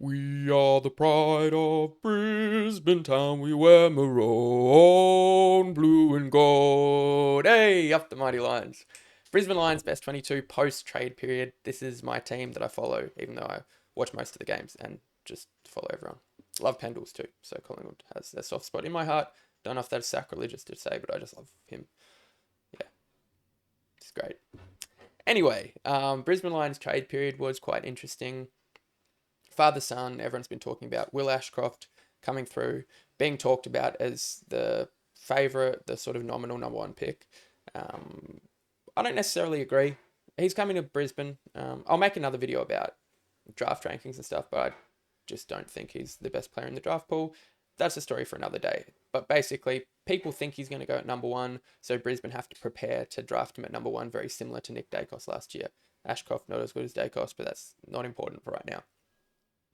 We are the pride of Brisbane town. We wear maroon, blue and gold. Hey, up the mighty Lions. Brisbane Lions best 22 post-trade period. This is my team that I follow, even though I watch most of the games and just follow everyone. Love Pendles too, so Collingwood has a soft spot in my heart. Don't know if that's sacrilegious to say, but I just love him. Yeah, it's great. Anyway, Brisbane Lions trade period was quite interesting. Father-son, everyone's been talking about Will Ashcroft coming through, being talked about as the favourite, the sort of nominal number one pick. I don't necessarily agree. He's coming to Brisbane. I'll make another video about draft rankings and stuff, but I just don't think he's the best player in the draft pool. That's a story for another day. But basically, people think he's going to go at number one, so Brisbane have to prepare to draft him at number one, very similar to Nick Dacos last year. Ashcroft not as good as Dacos, but that's not important for right now.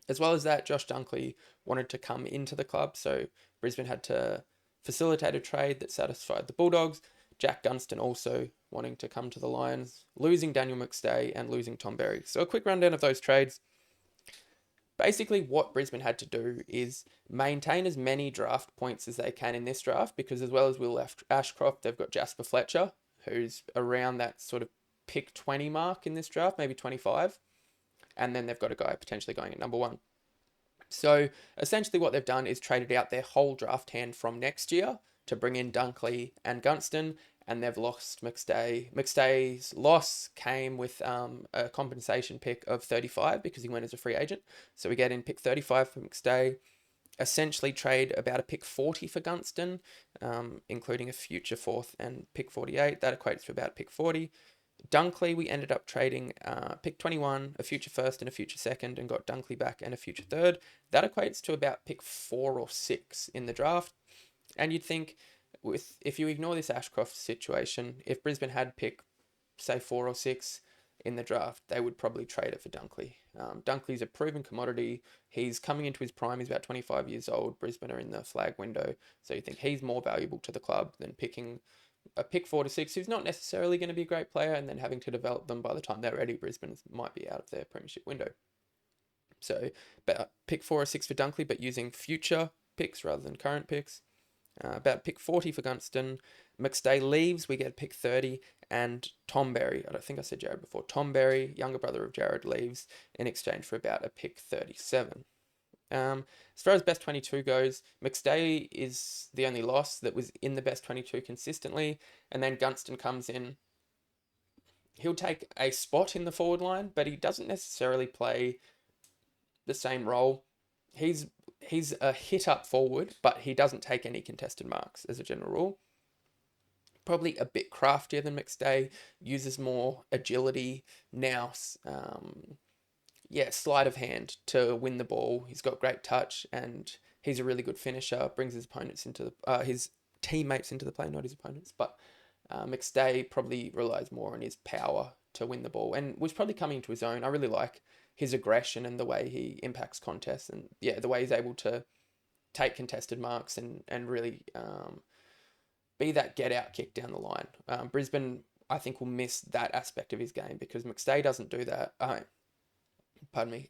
As well as that, Josh Dunkley wanted to come into the club, so Brisbane had to facilitate a trade that satisfied the Bulldogs. Jack Gunston also wanting to come to the Lions, losing Daniel McStay and losing Tom Berry. So a quick rundown of those trades. Basically, what Brisbane had to do is maintain as many draft points as they can in this draft, because as well as Will Ashcroft, they've got Jasper Fletcher, who's around that sort of pick 20 mark in this draft, maybe 25. And then they've got a guy potentially going at number one. So essentially what they've done is traded out their whole draft hand from next year to bring in Dunkley and Gunston, and they've lost McStay. McStay's loss came with a compensation pick of 35 because he went as a free agent. So we get in pick 35 for McStay, essentially trade about a pick 40 for Gunston, including a future fourth and pick 48. That equates to about pick 40. Dunkley, we ended up trading pick 21, a future first and a future second, and got Dunkley back and a future third. That equates to about pick 4 or 6 in the draft. And you'd think, if you ignore this Ashcroft situation, if Brisbane had pick, say, 4 or 6 in the draft, they would probably trade it for Dunkley. Dunkley's a proven commodity. He's coming into his prime. He's about 25 years old. Brisbane are in the flag window. So you think he's more valuable to the club than picking a pick 4 to 6 who's not necessarily going to be a great player, and then having to develop them by the time they're ready. Brisbane might be out of their premiership window. So pick 4 or 6 for Dunkley, but using future picks rather than current picks. About pick 40 for Gunston. McStay leaves, we get pick 30, and Tom Berry, I don't think I said Jarrod before, Tom Berry, younger brother of Jarrod, leaves in exchange for about a pick 37. As far as best 22 goes, McStay is the only loss that was in the best 22 consistently, and then Gunston comes in. He'll take a spot in the forward line, but he doesn't necessarily play the same role. He's a hit up forward, but he doesn't take any contested marks as a general rule. Probably a bit craftier than McStay, uses more agility, nous, sleight of hand to win the ball. He's got great touch, and he's a really good finisher. Brings his opponents into his teammates into the play, not his opponents. But McStay probably relies more on his power to win the ball, and was probably coming to his own. I really like his aggression and the way he impacts contests, and the way he's able to take contested marks and really be that get out kick down the line. Brisbane, I think, will miss that aspect of his game because McStay doesn't do that. Pardon me.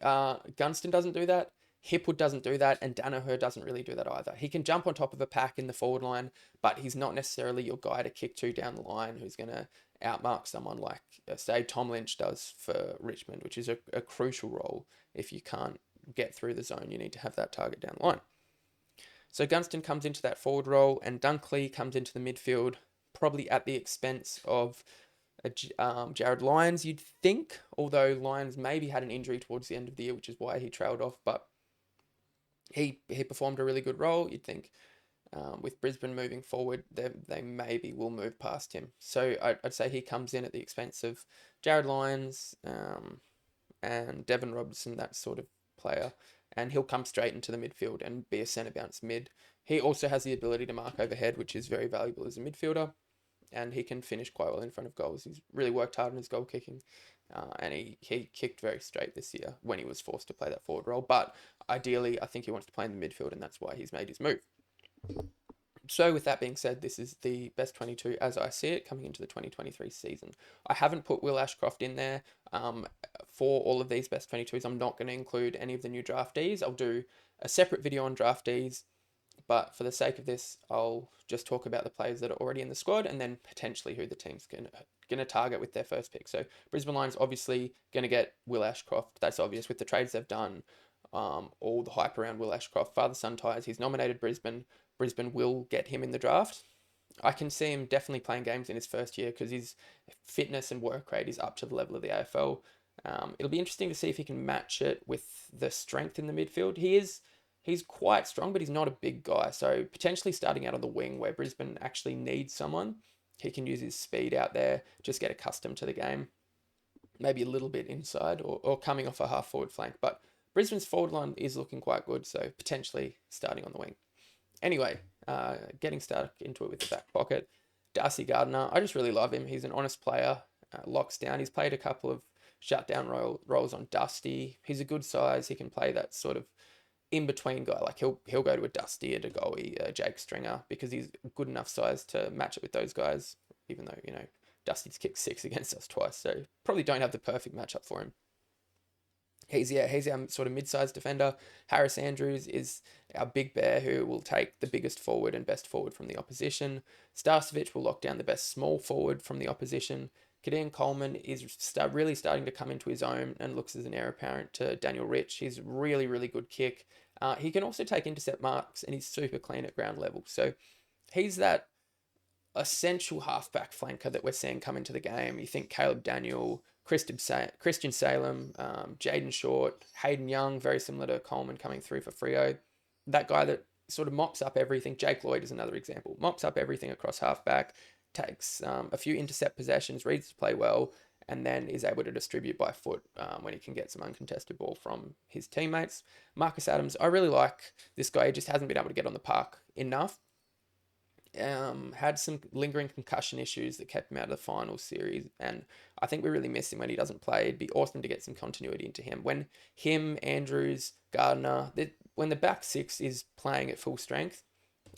Gunston doesn't do that. Hipwood doesn't do that, and Daniher doesn't really do that either. He can jump on top of a pack in the forward line, but he's not necessarily your guy to kick to down the line who's going to outmark someone like, say, Tom Lynch does for Richmond, which is a crucial role. If you can't get through the zone, you need to have that target down the line. So Gunston comes into that forward role, and Dunkley comes into the midfield, probably at the expense of Jarrod Lyons, you'd think, although Lyons maybe had an injury towards the end of the year, which is why he trailed off, but he performed a really good role. You'd think with Brisbane moving forward, they maybe will move past him. So I'd say he comes in at the expense of Jarrod Lyons and Deven Robertson, that sort of player, and he'll come straight into the midfield and be a centre bounce mid. He also has the ability to mark overhead, which is very valuable as a midfielder, and he can finish quite well in front of goals. He's really worked hard on his goal kicking, and he kicked very straight this year when he was forced to play that forward role. But ideally, I think he wants to play in the midfield, and that's why he's made his move. So with that being said, this is the best 22 as I see it coming into the 2023 season. I haven't put Will Ashcroft in there for all of these best 22s. I'm not going to include any of the new draftees. I'll do a separate video on draftees, but for the sake of this, I'll just talk about the players that are already in the squad and then potentially who the team's going to target with their first pick. So Brisbane Lions obviously going to get Will Ashcroft. That's obvious with the trades they've done. All the hype around Will Ashcroft, father-son ties. He's nominated Brisbane. Brisbane will get him in the draft. I can see him definitely playing games in his first year because his fitness and work rate is up to the level of the AFL. It'll be interesting to see if he can match it with the strength in the midfield. He's quite strong, but he's not a big guy. So potentially starting out on the wing where Brisbane actually needs someone, he can use his speed out there, just get accustomed to the game. Maybe a little bit inside or coming off a half forward flank. But Brisbane's forward line is looking quite good, so potentially starting on the wing. Anyway, getting stuck into it with the back pocket. Darcy Gardiner, I just really love him. He's an honest player, locks down. He's played a couple of shutdown roles on Dusty. He's a good size. He can play that sort of in-between guy. Like he'll go to a Dusty, a DeGoey, a Jake Stringer because he's good enough size to match it with those guys, even though, Dusty's kicked 6 against us twice, so probably don't have the perfect matchup for him. He's our sort of mid-sized defender. Harris Andrews is our big bear who will take the biggest forward and best forward from the opposition. Starcevich will lock down the best small forward from the opposition. Keidean Coleman is really starting to come into his own and looks as an heir apparent to Daniel Rich. He's really, really good kick. He can also take intercept marks and he's super clean at ground level. So he's that essential halfback flanker that we're seeing come into the game. You think Caleb Daniel, Christian Salem, Jaden Short, Hayden Young, very similar to Coleman coming through for Freo. That guy that sort of mops up everything. Jake Lloyd is another example. Mops up everything across halfback, takes a few intercept possessions, reads to play well, and then is able to distribute by foot when he can get some uncontested ball from his teammates. Marcus Adams, I really like this guy. He just hasn't been able to get on the park enough. Had some lingering concussion issues that kept him out of the final series, and I think we really miss him when he doesn't play. It'd be awesome to get some continuity into him. When him, Andrews, Gardiner, when the back six is playing at full strength,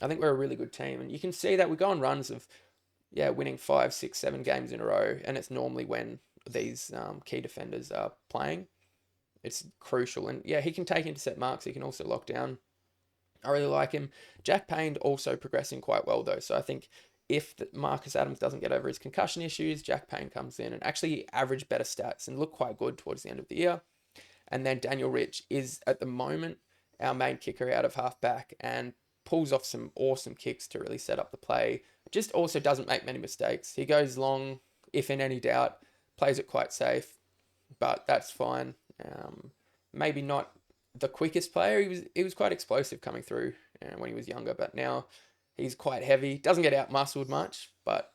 I think we're a really good team, and you can see that we go on runs of winning 5, 6, 7 games in a row, and it's normally when these key defenders are playing. It's crucial, and he can take intercept marks. He can also lock down. I really like him. Jack Payne also progressing quite well though. So I think if Marcus Adams doesn't get over his concussion issues, Jack Payne comes in and actually average better stats and look quite good towards the end of the year. And then Daniel Rich is at the moment our main kicker out of halfback and pulls off some awesome kicks to really set up the play. Just also doesn't make many mistakes. He goes long, if in any doubt, plays it quite safe, but that's fine. Maybe not the quickest player. He was quite explosive coming through when he was younger, but now he's quite heavy. Doesn't get out muscled much, but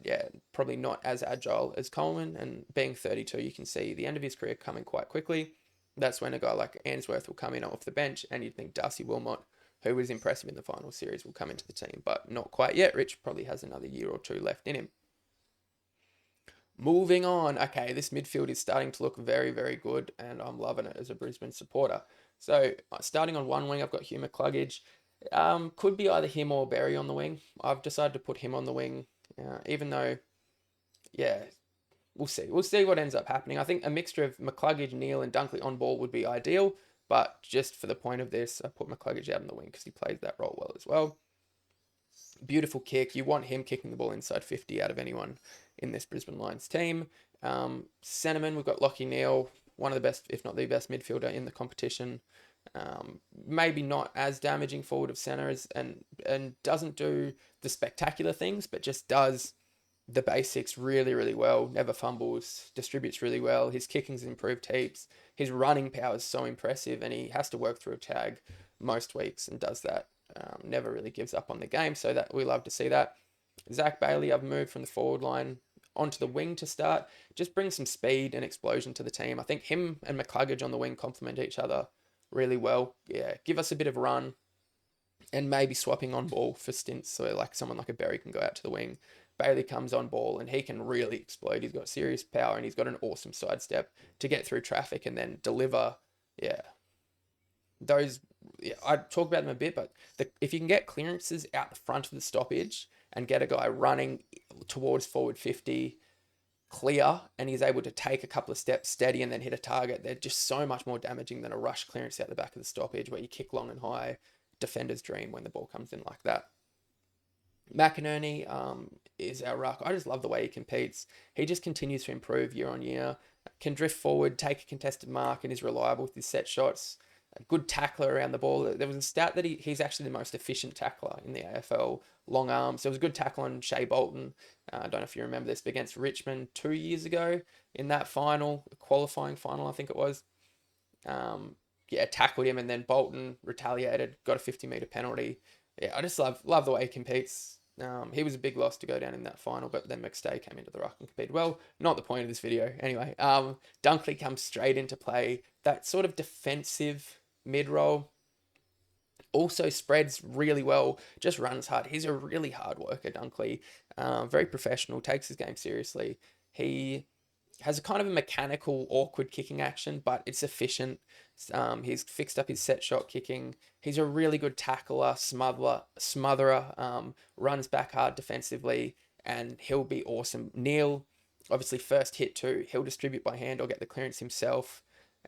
probably not as agile as Coleman. And being 32, you can see the end of his career coming quite quickly. That's when a guy like Answorth will come in off the bench, and you'd think Darcy Wilmot, who was impressive in the final series, will come into the team, but not quite yet. Rich probably has another year or two left in him. Moving on. Okay, this midfield is starting to look very, very good, and I'm loving it as a Brisbane supporter. So, starting on one wing, I've got Hugh McCluggage. Could be either him or Berry on the wing. I've decided to put him on the wing, even though, we'll see. We'll see what ends up happening. I think a mixture of McCluggage, Neale, and Dunkley on ball would be ideal, but just for the point of this, I put McCluggage out on the wing because he plays that role well as well. Beautiful kick. You want him kicking the ball inside 50 out of anyone in this Brisbane Lions team. Centreman, we've got Lachie Neale, one of the best, if not the best midfielder in the competition. Maybe not as damaging forward of centres and doesn't do the spectacular things, but just does the basics really, really well. Never fumbles, distributes really well. His kicking's improved heaps. His running power is so impressive, and he has to work through a tag most weeks and does that. Never really gives up on the game, so that we love to see that. Zach Bailey, I've moved from the forward line onto the wing to start. Just bring some speed and explosion to the team. I think him and McCluggage on the wing complement each other really well. Give us a bit of run and maybe swapping on ball for stints. So like someone like a Berry can go out to the wing. Bailey comes on ball and he can really explode. He's got serious power and he's got an awesome sidestep to get through traffic and then deliver. Those I talk about them a bit, but if you can get clearances out the front of the stoppage and get a guy running towards forward 50 clear, and he's able to take a couple of steps steady and then hit a target, they're just so much more damaging than a rush clearance out the back of the stoppage where you kick long and high. Defender's dream when the ball comes in like that. McInerney is our ruck. I just love the way he competes. He just continues to improve year on year. Can drift forward, take a contested mark, and is reliable with his set shots. A good tackler around the ball. There was a stat that he's actually the most efficient tackler in the AFL. Long arms. There was a good tackle on Shea Bolton. I don't know if you remember this, but against Richmond 2 years ago in that final, qualifying final, I think it was. Tackled him, and then Bolton retaliated, got a 50-metre penalty. Yeah, I just love the way he competes. He was a big loss to go down in that final, but then McStay came into the ruck and competed well. Not the point of this video. Anyway, Dunkley comes straight into play. That sort of defensive mid-roll. Also spreads really well, just runs hard. He's a really hard worker, Dunkley. Very professional, takes his game seriously. He has a kind of a mechanical, awkward kicking action, but it's efficient. He's fixed up his set shot kicking. He's a really good tackler, smotherer, runs back hard defensively, and he'll be awesome. Neale, obviously first hit too. He'll distribute by hand or get the clearance himself.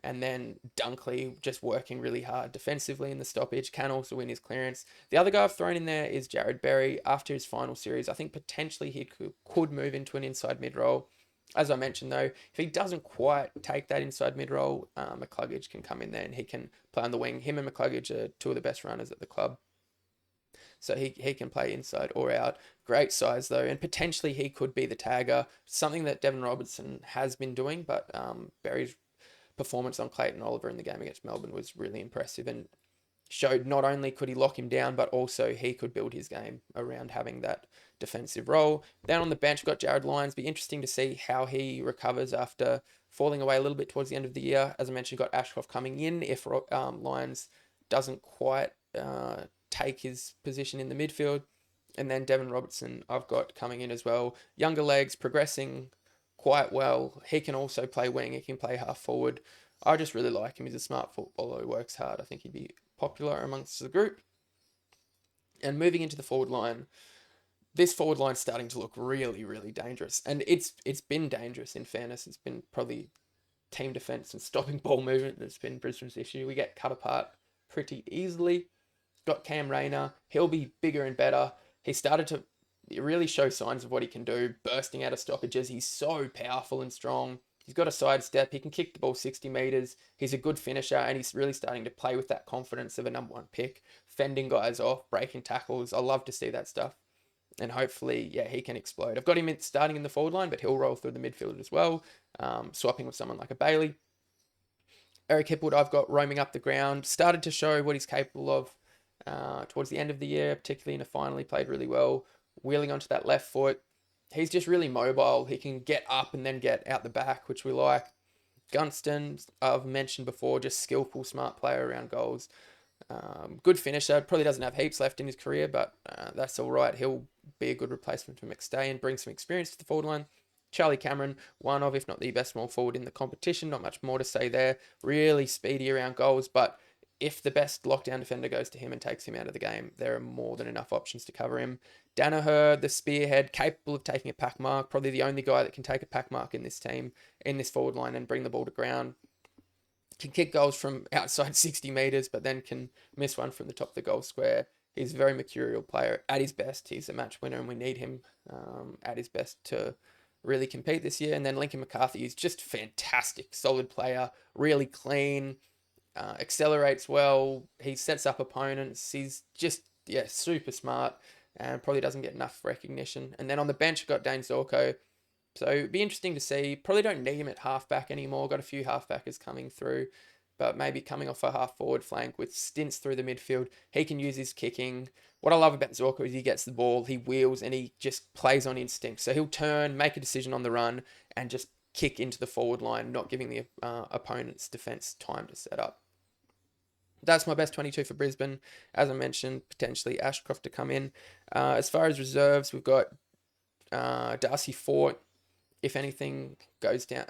And then Dunkley just working really hard defensively in the stoppage, can also win his clearance. The other guy I've thrown in there is Jarrod Berry. After his final series, I think potentially he could move into an inside mid-roll. As I mentioned though, if he doesn't quite take that inside mid-roll, McCluggage can come in there and he can play on the wing. Him and McCluggage are two of the best runners at the club. So he can play inside or out. Great size though, and potentially he could be the tagger. Something that Deven Robertson has been doing, but Berry's performance on Clayton Oliver in the game against Melbourne was really impressive and showed not only could he lock him down, but also he could build his game around having that defensive role. Then on the bench, got Jarrod Lyons. Be interesting to see how he recovers after falling away a little bit towards the end of the year. As I mentioned, got Ashcroft coming in if Lyons doesn't quite take his position in the midfield. And then Deven Robertson I've got coming in as well. Younger legs, progressing quite well. He can also play wing. He can play half forward. I just really like him. He's a smart footballer who works hard. I think he'd be popular amongst the group. And moving into the forward line, this forward line's starting to look really, really dangerous. And it's been dangerous, in fairness. It's been probably team defence and stopping ball movement that's been Brisbane's issue. We get cut apart pretty easily. Got Cam Rayner. He'll be bigger and better. He started to really show signs of what he can do, bursting out of stoppages. He's so powerful and strong. He's got a sidestep. He can kick the ball 60 metres. He's a good finisher, and he's really starting to play with that confidence of a number one pick, fending guys off, breaking tackles. I love to see that stuff. And hopefully, he can explode. I've got him starting in the forward line, but he'll roll through the midfield as well, swapping with someone like a Bailey. Eric Hipwood, I've got roaming up the ground. Started to show what he's capable of towards the end of the year, particularly in a final. He played really well, wheeling onto that left foot. He's just really mobile. He can get up and then get out the back, which we like. Gunston, I've mentioned before, just skillful, smart player around goals. Good finisher. Probably doesn't have heaps left in his career, but that's all right. He'll be a good replacement for McStay and bring some experience to the forward line. Charlie Cameron, one of, if not the best small forward in the competition. Not much more to say there. Really speedy around goals, but if the best lockdown defender goes to him and takes him out of the game, there are more than enough options to cover him. Daniher, the spearhead, capable of taking a pack mark. Probably the only guy that can take a pack mark in this team, in this forward line, and bring the ball to ground. Can kick goals from outside 60 metres, but then can miss one from the top of the goal square. He's a very mercurial player at his best. He's a match winner, and we need him at his best to really compete this year. And then Lincoln McCarthy is just fantastic, solid player, really clean, accelerates well. He sets up opponents. He's just, super smart and probably doesn't get enough recognition. And then on the bench, I've got Dane Zorko. So it'd be interesting to see. Probably don't need him at halfback anymore. Got a few halfbackers coming through, but maybe coming off a half forward flank with stints through the midfield. He can use his kicking. What I love about Zorko is he gets the ball, he wheels, and he just plays on instinct. So he'll turn, make a decision on the run, and just kick into the forward line, not giving the opponent's defence time to set up. That's my best 22 for Brisbane. As I mentioned, potentially Ashcroft to come in. As far as reserves, we've got Darcy Fort. if anything goes down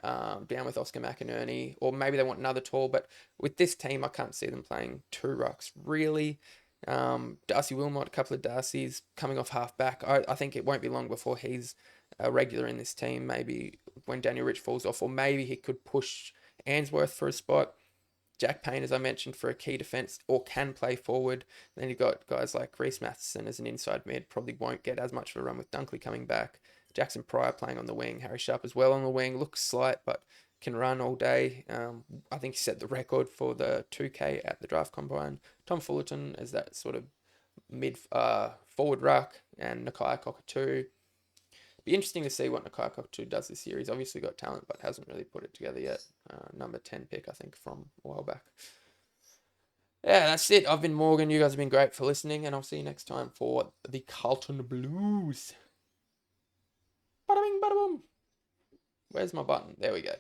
with Oscar McInerney, or maybe they want another tall. But with this team, I can't see them playing two rucks really. Darcy Wilmot, a couple of Darcys coming off half back. I think it won't be long before he's a regular in this team. Maybe when Daniel Rich falls off, or maybe he could push Answorth for a spot. Jack Payne, as I mentioned, for a key defence, or can play forward. Then you've got guys like Rhys Mathieson as an inside mid, probably won't get as much of a run with Dunkley coming back. Jackson Pryor playing on the wing. Harry Sharp as well on the wing. Looks slight, but can run all day. I think he set the record for the 2K at the draft combine. Tom Fullerton as that sort of mid forward ruck, and Nakia Cockatoo. Be interesting to see what Nakia Cockatoo does this year. He's obviously got talent, but hasn't really put it together yet. Number 10 pick, I think, from a while back. Yeah, that's it. I've been Morgan. You guys have been great for listening, and I'll see you next time for the Carlton Blues. Bada bing, bada boom. Where's my button? There we go.